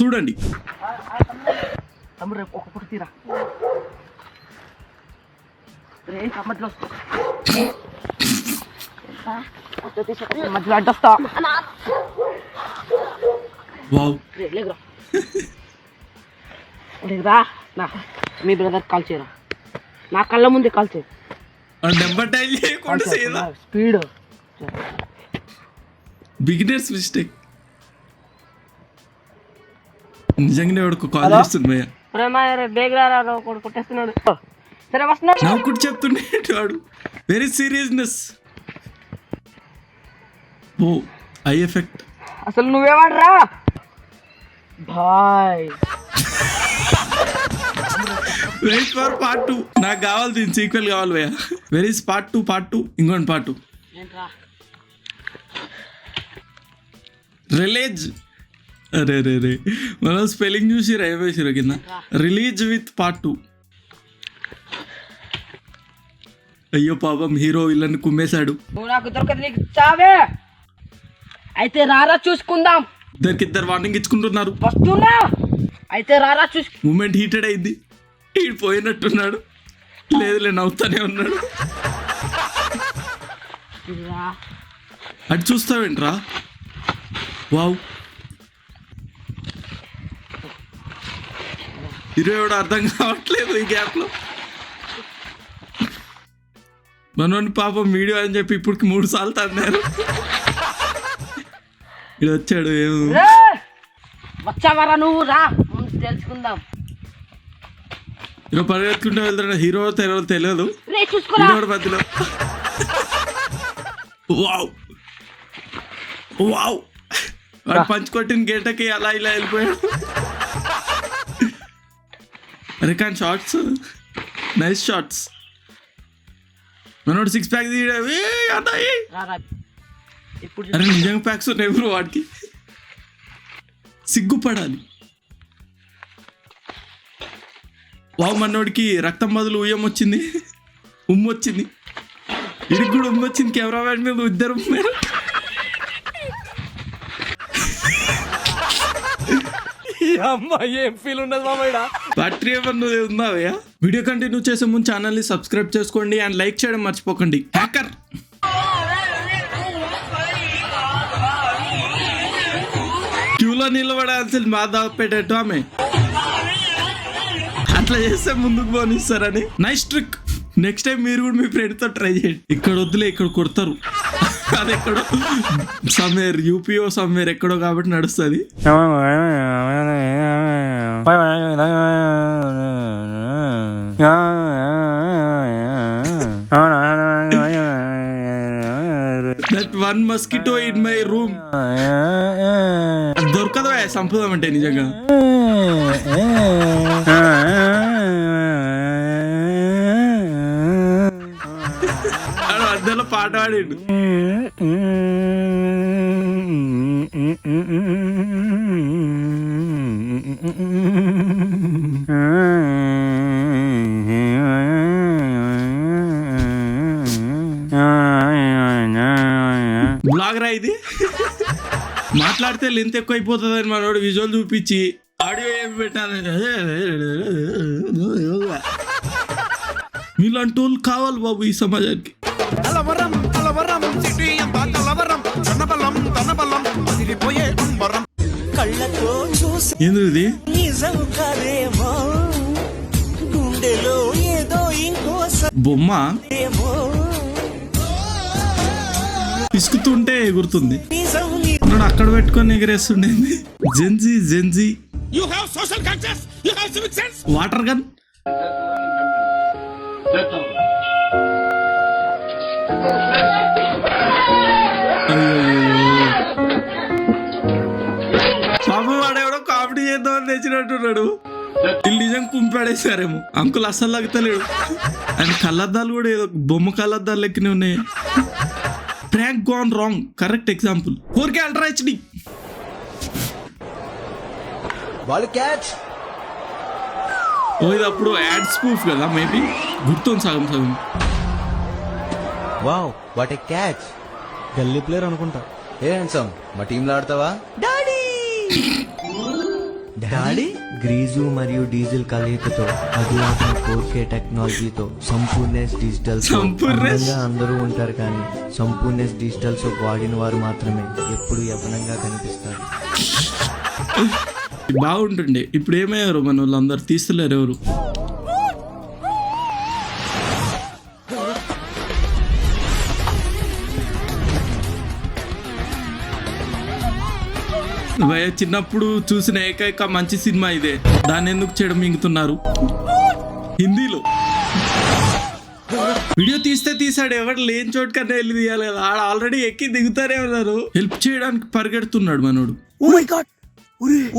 చూడండి. తమ్ముడు ఒక పుట్టు తీరా మధ్యలో అడ్డొస్తా. వావ్ లేదురా మీ బ్రదర్ కాల్ చేయరా, నా కళ్ళ ముందే కాల్ చేయ. నెంబర్ డైల్ చేయకుండా చేయదా స్పీడ్ బిగినర్స్ మిస్టేక్. నిజంగానే వాడుకు కాల్ చేస్తుంది బేగరా కొట్టేస్తున్నాడు. సరే వస్తున్నాడు. నాకు కూడా చెప్తుండే వాడు very seriousness. Oh I effect. అసలు నువ్వేవాడరా బాయ్. Wait for part 2. నాకు కావాలి దీని సీక్వెల్ కావాలి భయ్యా. వెరీ పార్ట్ 2 ఇంకోటి పార్ట్ 2 రిలీజ్. అరే రే రే మనం స్పెల్లింగ్ చూసి రైవేసిరు కింద. Release with part 2. అయ్యో పాపం హీరో విలన్ కుమ్మేశాడు. నువ్వు నాకు దొరకదు, నీకు చావే. అయితే రారా చూసుకుందాం. ఇద్దరు వార్నింగ్ ఇచ్చుకుంటున్నారు. వస్తున్నా అయితే రారా చూసు. మూమెంట్ హీటెడ్ అయింది. హీట్ పోయినట్టున్నాడు. లేదులే నవ్వుతానే ఉన్నాడు. అటు చూస్తావేంట్రా. వావ్ హీరో ఎవడో అర్థం కావట్లేదు ఈ గ్యాప్లో. మనోని పాపం వీడియో అని చెప్పి ఇప్పటికి 3 సార్లు తన్నారు. ఇది వచ్చాడు. వచ్చావరా నువ్వు, రా తెలుసుకుందాం. హీరో పరిగెత్తుకుంటూ వెళ్తాడు. హీరో తెలియదు మధ్యలో. వావ్ వావ్ వాడు పంచి కొట్టిన గేటకి అలా ఇలా వెళ్ళిపోయాడు. అరే కానీ షార్ట్స్ నైస్ షార్ట్స్. మనోడు 6 ప్యాక్ అరే నిజంగా ప్యాక్స్ ఉన్నాయి ఎవరు వాడికి. సిగ్గుపడాలి. వావ్ మనోడికి రక్తం బదులు ఉయ్యం వచ్చింది, వచ్చింది. ఇడికి కూడా వచ్చింది. కెమెరామ్యాన్ మీద ఇద్దరు ఉమ్మారు. ఏం ఫీల్ ఉండదు మామయ్య. బ్యాటరీ ఏమన్నా ఉందావయ్యా. వీడియో కంటిన్యూ చేసే ముందు ఛానల్ని సబ్స్క్రైబ్ చేసుకోండి అండ్ లైక్ చేయడం మర్చిపోకండి. హ్యాకర్ క్యూలో నిలబడాల్సింది మా దాపెట్టేట్టు ఆమె. అట్లా చేస్తే ముందుకు పోనిస్తారని. Nice trick. నెక్స్ట్ టైం మీరు కూడా మీ ఫ్రెండ్తో ట్రై చేయండి. ఇక్కడ వద్దులే, ఇక్కడ కొడతారు. అది ఎక్కడో సమ్వేర్ యూపీఓ సమ్వేర్ ఎక్కడో కాబట్టి నడుస్తుంది. That one mosquito in my room. దొరకదు సంపదం అంటే నిజంగా. అద్దెలో పాట పాడిండు. బ్లాగ్ రా ఇది. మాట్లాడితే లెంత్ ఎక్కువ అయిపోతుంది అని మనోడు విజువల్ చూపించి ఆడియో ఏం పెట్టాలి. మీలాంటి వాళ్ళు కావాలి బాబు ఈ సమాజానికి. ఏంది ఇది బొమ్మ పిసుకుతుంటే ఎగురుతుంది. అక్కడ పెట్టుకొని ఎగరేస్తుండేది. Gen Z water gun. పాపం వాడెవడో కామెడీ చేద్దామని తెచ్చినట్టున్నాడు. వీళ్ళు నిజం కుంపాడేసారేమో. అంకుల్ అస్సలు లాగుతలేడు. ఆయన కళ్ళద్దాలు కూడా ఏదో బొమ్మ కళ్ళద్దాలు లెక్కనే ఉన్నాయి. Prank gone wrong. Correct example. 4K ultra HD. Oh ఇది అప్పుడు యాడ్ స్పూఫ్ కదా మేబీ. గుర్తుంది సగం. Wow what a catch. గల్లీ ప్లేయర్ అనుకుంటా. ఏ హ్యాండ్సమ్ మా టీంలో ఆడతావా? డాడీ డాడీ గ్రీజు మరియు డీజిల్ కలయికతో అధునాతన 4K టెక్నాలజీతో సంపూర్ణేష్ డిజిటల్ అందంగా అందరూ ఉంటారు కానీ సంపూర్ణేష్ డిజిటల్ సోప్ వాడిన వారు మాత్రమే ఎప్పుడు యవ్వనంగా కనిపిస్తారు. బాగుంటుండే. ఇప్పుడు ఏమయ్యారు మన వాళ్ళందరూ, తీస్తలేరు ఎవరు. భయ చిన్నప్పుడు చూసిన ఏకైక మంచి సినిమా ఇదే. దాన్ని ఎందుకు చెడు మింగుతున్నారు హిందీలో? వీడియో తీస్తే తీసాడు, ఎవరు లేని చోటు కన్నా వెళ్ళి తీయాలి కదా. ఆడ ఆల్రెడీ ఎక్కి దిగుతారే ఉన్నారు. హెల్ప్ చేయడానికి పరిగెడుతున్నాడు మనోడు. Oh my god,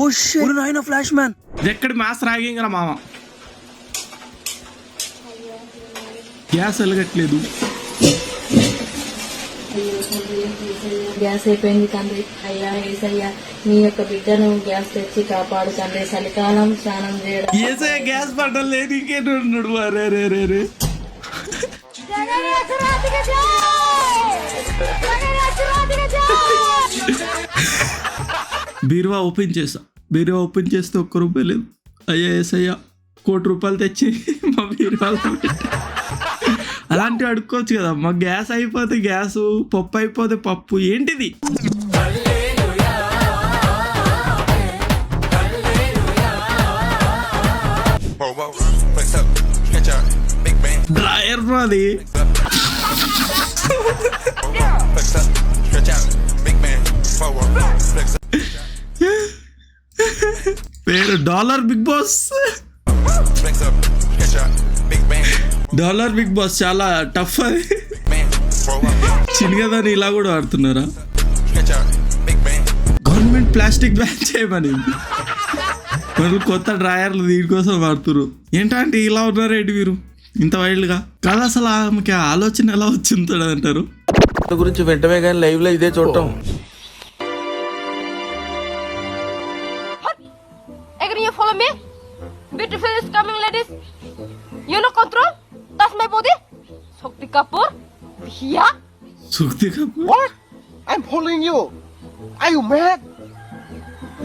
oh shit, నాయనా ఫ్లాష్ మ్యాన్. ఎక్కడి మాస్ రాగింగ్ రా మామ. గ్యాస్ వెలగట్లేదు. గ్యాస్ అయిపోయింది తండ్రి. అయ్యా ఏసయ్యా, నీ యొక్క బిడ్డను గ్యాస్ తెచ్చి కాపాడు తండ్రి. చలికాలం స్నానం చేయడం. ఏసయ్య గ్యాస్ పడ్డం లేదు, ఇంకేంటి ఉన్నాడు. అరే రే రే రే. బీరువా ఓపెన్ చేస్తా. బీరువా ఓపెన్ చేస్తే ₹1 లేదు. అయ్యా ఏసయ్య, ₹1,00,00,000 తెచ్చి మా బీరువాలో పెట్టి. అలాంటివి అడుక్కోవచ్చు కదా. మా గ్యాస్ అయిపోతే గ్యాస్, పప్పు అయిపోతే పప్పు. ఏంటిది? డ్రాయర్ అది. పేరు dollar big boss. Dollar big boss చాలా టఫ్. అది చిన్నగదాన్ని ఇలా కూడా వాడుతున్నారా? గవర్నమెంట్ ప్లాస్టిక్ బ్యాన్ చేయమని వాళ్ళు కొత్త డ్రాయర్లు దీనికోసం వాడుతున్నారు. ఏంటంటే ఇలా ఉన్నారేంటి మీరు ఇంత వైల్డ్గా? కాదు అసలు ఆమెకి ఆలోచన ఎలా వచ్చింది అంటారు గురించి వెంటనే కానీ లైవ్ లో ఇదే చూడటం. Follow me. Beautiful is coming, ladies. You know control. That's my body. Shakti Kapoor. Yeah. Shakti Kapoor. What? I'm following you. Are you mad?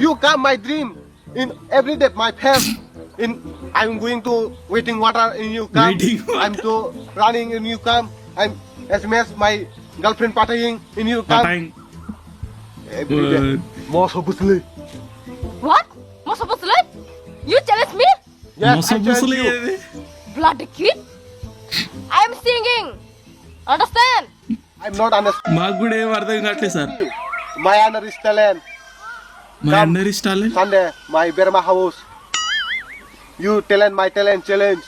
You got my dream in every day. My pants. I'm going to waiting water in you come. Waiting water. I'm to running in you come. I'm SMS my girlfriend partying in you come. Patang. Every day. Most obviously. What? Most obviously. You challenge me? Yes, I challenge you. Bloody kid. I'm singing. Understand? I'm not understand. మాకు కూడా ఏం అర్థం కావట్లేదు sir. My honor is talent. మా అందరి ఇష్టాలే. Sunday, my Burma house. You talent, my talent challenge.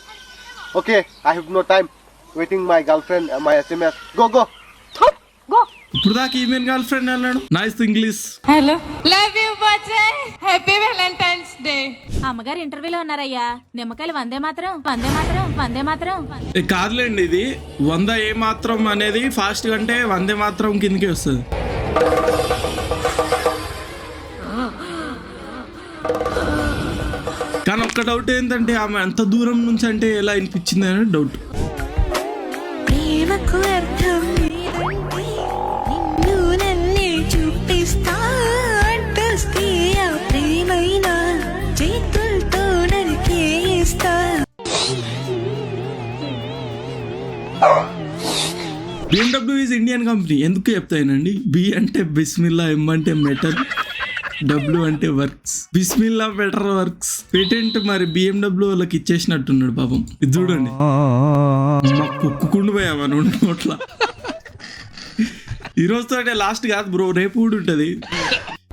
Okay, I have no time. Waiting my girlfriend, my SMS. Go, go. Go. ఇప్పుడు దాకా email girl friend అన్నాడు. Nice English. Hello, love you బచ్చే, happy Valentine's day. అమ్మగారు ఇంటర్వ్యూలో ఉన్నారయ్యా. నిమ్మకాయలు వందే మాత్రం వందే మాత్రం వందే మాత్రం. కాదులేండి, ఇది 100 ఏ మాత్రం అనేది ఫాస్ట్ అంటే 100 మాత్రం కిందకి వస్తుంది. కానీ ఒక్క డౌట్ ఏంటంటే ఆమె అంత దూరం నుంచి అంటే ఎలా అనిపించింది అని డౌట్. ప్రేమకు అర్థం నిన్ను నన్నే చూపిస్తా అంటొస్తే ఆ ప్రేమైనా చేతులతో నరికేస్తా. BMW is Indian company. ఎందుకు చెప్తానండి? B అంటే బిస్మిల్లా, M అంటే మెటల్, W అంటే works. Bismillah better works. Patent మరి BMW వాళ్ళకి ఇచ్చేసినట్టున్నాడు పాపం. ఇది చూడండి, కుక్కుండు పోయామని నోట్లా. ఈరోజుతో అంటే లాస్ట్ కాదు బ్రో, రేపు కూడా ఉంటుంది.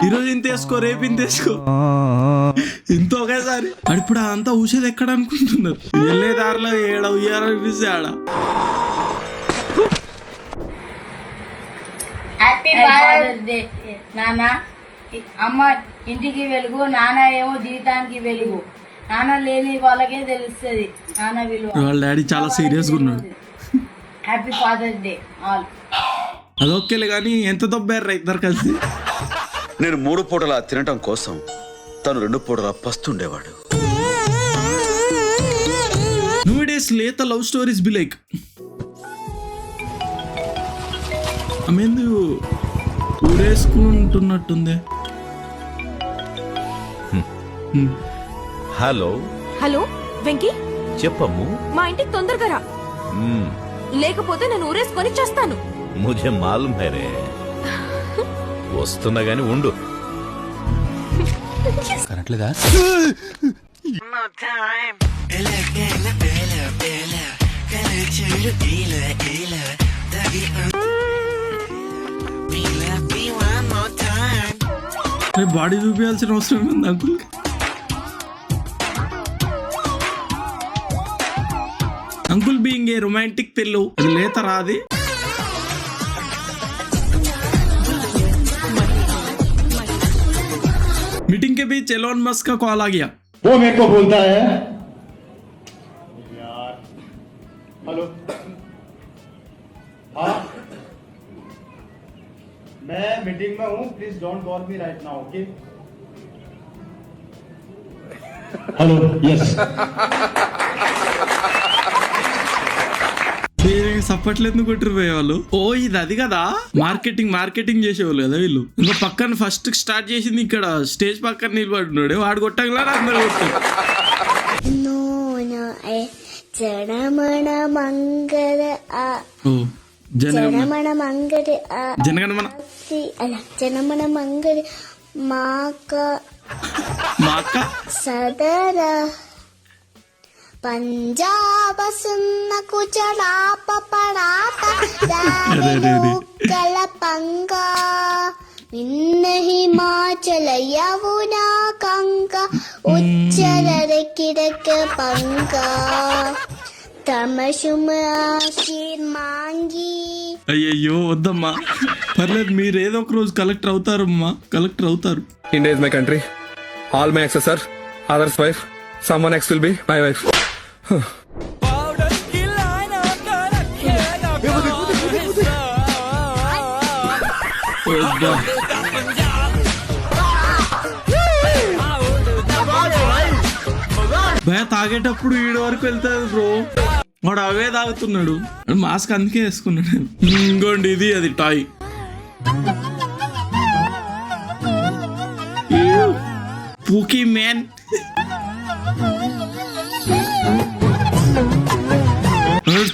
ఈరోజు ఇంత వేసుకో, రేపు ఇంత వేసుకో, ఇంత ఒకేసారి. ఇప్పుడు అంతా ఊసేది ఎక్కడ అనుకుంటున్నారు? వెళ్ళే దారిలో ఏడ ఉయ్యాలనిపిస్తే ఆడ. హ్యాపీ ఫాదర్స్ డే నాన్న. అమ్మ ఇంటికి వెలుగు, నాన్న ఏమో జీవితానికి వెలుగు. నాన్న లేని వాళ్ళకే తెలుస్తుంది నాన్న విలువ. వాళ్ళ డాడీ చాలా సీరియస్గా ఉన్నాడు. Happy Father's day all. అదొకేలే కానీ ఎంత దొబ్బారు ఇద్దరు కలిసి. నేను 3 పూటలా తినటం కోసం తను 2 పూటలా పస్తుండేవాడు. Nowadays లేత లవ్ స్టోరీస్ బి లైక్ ఆమెందు ఊరేసుకుంటున్నట్టుంది. హలో హలో వెంకీ, చెప్పమ్ము. మా ఇంటికి తొందరగా రా, లేకపోతే నేను ఊరేసుకొని చేస్తాను. ముझे మాలూమ్ హై రే. వస్తున్నా గాని ఉండు. కనట్లేదా? బాడీ చూపించాల్సిన అవసరం ఉంది uncle. Uncle being a romantic పిల్లు, అది లేత రాది. मीटिंग के बीच एलोन मस्क का कॉल आ गया. वो मेरे को बोलता है यार, हेलो, हाँ मैं मीटिंग में हूँ, please don't call me right now, okay? Hello, yes. సప్పట్లు ఎందుకు కొట్టిరు పోయేవాళ్ళు? ఓ ఇది అది కదా, మార్కెటింగ్ చేసేవాళ్ళు కదా వీళ్ళు. ఇంకా పక్కన ఫస్ట్ స్టార్ట్ చేసింది ఇక్కడ స్టేజ్ పక్కన నిలబడున్నాడు, వాడు కొట్టంగా అందరు కొట్టారు. ఓ జనగణమన మాక సదరా పంజాబ సున్న కుచలాప పడాత కల పంగా నిన్న హిమాచల యమునా కంక ఉచ్చర కిరక పంగా అయ్యయ్యో వద్దమ్మా, పర్లేదు, మీరు ఏదో ఒక రోజు కలెక్టర్ అవుతారమ్మా, కలెక్టర్ అవుతారు. India is my country, all my exes are others wife, someone ex will be my wife. భయ తాగేటప్పుడు ఈడ వరకు వెళ్తాడు బ్రో, వాడు అవే తాగుతున్నాడు, మాస్క్ అందుకే వేసుకున్నాడు. ఇంకోండి ఇది అది టాయ్. Pookie man.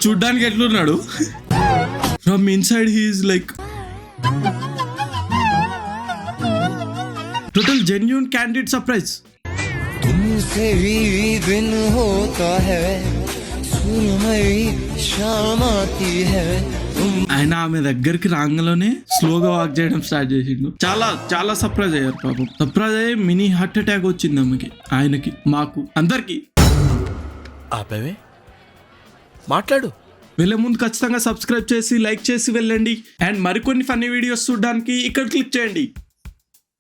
చూడ్డానికి ఎట్లున్నాడు? From inside he's like total genuine candidate surprise. तुमसे ही दिन होता है, सुनमई शाम आती है. ఆయన ఆమె దగ్గరికి రాగానే స్లోగా వాక్ చేయడం స్టార్ట్ చేసిండు. చాలా సర్ప్రైజ్ అయ్యారు పాపం. సర్ప్రైజ్ అయ్యి మినీ హార్ట్ అటాక్ వచ్చింది ఆమెకి, ఆయనకి, మాకు, అందరికి. ఆపేవే మాట్లాడు. వెళ్ళే ముందు ఖచ్చితంగా సబ్స్క్రైబ్ చేసి లైక్ చేసి వెళ్ళండి. అండ్ మరికొన్ని ఫన్నీ వీడియోస్ చూడడానికి ఇక్కడ క్లిక్ చేయండి.